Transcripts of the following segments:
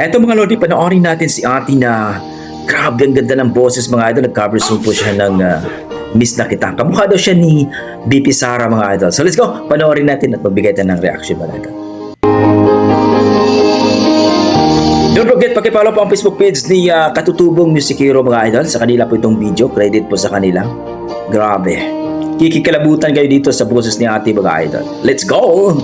Eto mga lodi, panoorin natin si Ate na grabe ang ganda ng boses mga idol. Nag-cover song po siya ng Miss na Kita. Kamukha daw siya ni BP Sara mga idol. So let's go, panoorin natin at magbigay tayo ng reaction mga idol. Don't forget, pakipollow po ang Facebook page ni Katutubong Music Hero mga idol. Sa kanila po itong video, credit po sa kanila. Grabe. Kikikalabutan kayo dito sa boses ni Ate mga idol. Let's go!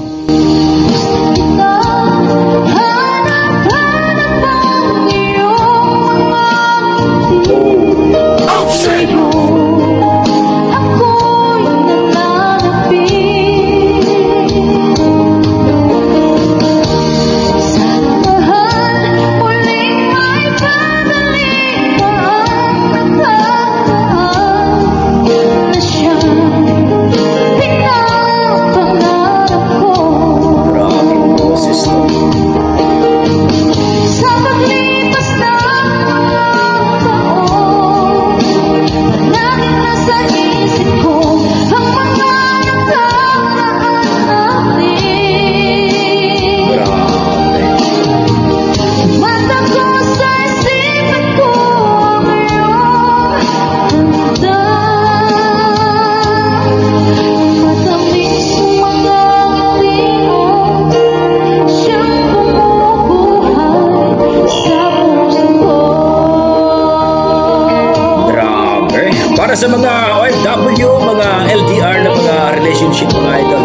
Para sa mga OFW, mga LDR na mga relationship mga idol,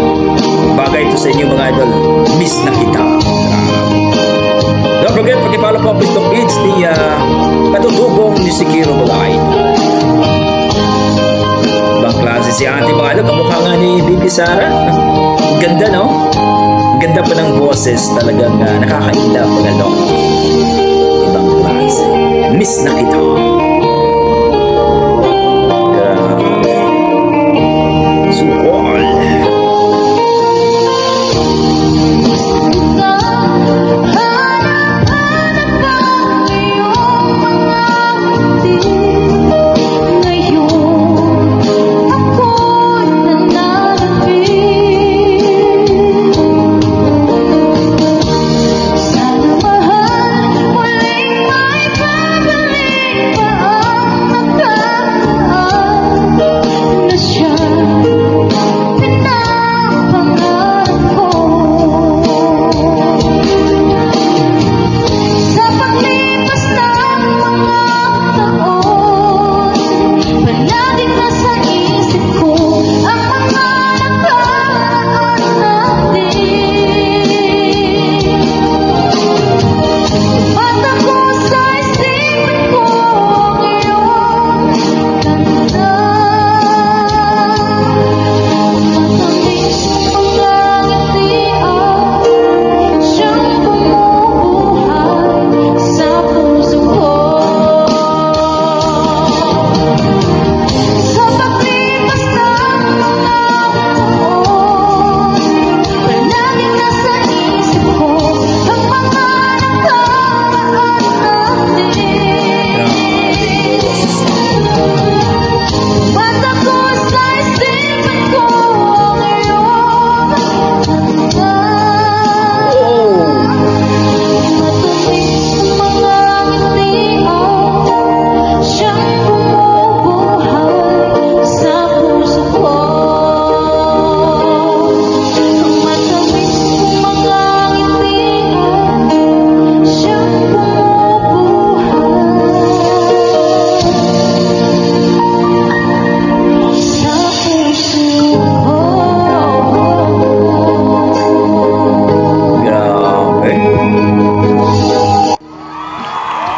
bagay ito sa inyo mga idol, Miss na Kita. Don't forget, pakipollow po ang Facebook page ni Katutubong Music Hero mga idol. Ibang klase si Ate mga idol, kamukha nga ni BP Sara. Ganda no? Ganda pa ng boses, talagang nakakaila mga no? Ibang klase, Miss na Kita.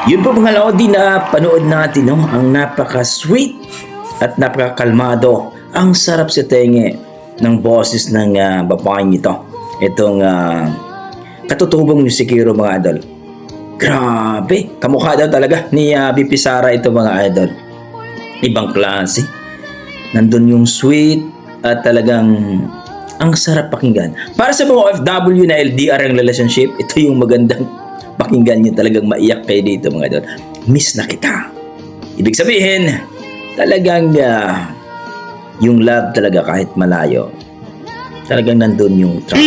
Yun po mga lodi na panood natin, no? Ang napaka-sweet at napaka-kalmado. Ang sarap sa tenge ng boses ng babaeng ito. Itong Katutubong Music Hero mga idol. Grabe! Kamukha daw talaga ni BP Sara ito mga idol. Ibang klase. Nandun yung sweet at talagang ang sarap pakinggan. Para sa mga OFW na LDR ang relationship, ito yung magandang pakinggan nyo, talagang maiyak kayo dito mga idol. Miss na Kita. Ibig sabihin, talagang yung love talaga kahit malayo, talagang nandun yung trust.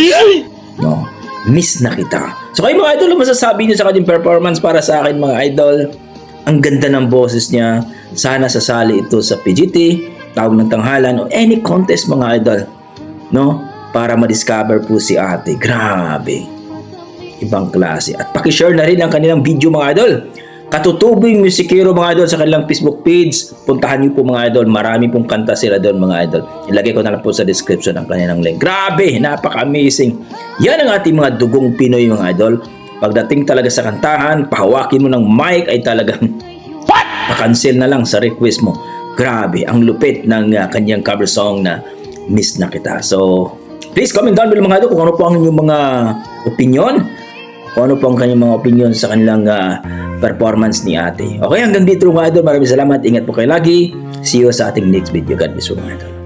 No? Miss na Kita. So kayo mga idol, ano masasabi niyo sa kanyang performance? Para sa akin mga idol, ang ganda ng boses niya. Sana sasali ito sa PGT, Tawag ng Tanghalan o any contest mga idol, no? Para ma-discover po si ate. Grabe. Ibang klase. At paki-share na rin ang kanilang video mga idol. Katutubing Musikero mga idol sa kanilang Facebook page. Puntahan niyo po mga idol. Marami pong kanta sila doon mga idol. Ilagay ko na lang po sa description ang kanilang link. Grabe, napaka-amazing. Yan ang ating mga dugong Pinoy mga idol. Pagdating talaga sa kantahan, pahawakin mo ng mic ay talagang pa-cancel na lang sa request mo. Grabe, ang lupit ng kanyang cover song na Miss na Kita. So, please comment down below mga idol kung ano po ang inyong mga opinion. Kung ano po ang kanyang mga opinion sa kanilang performance ni ate. Okay, hanggang dito mga idol. Maraming salamat. Ingat po kayo lagi. See you sa ating next video. God bless you mga idol.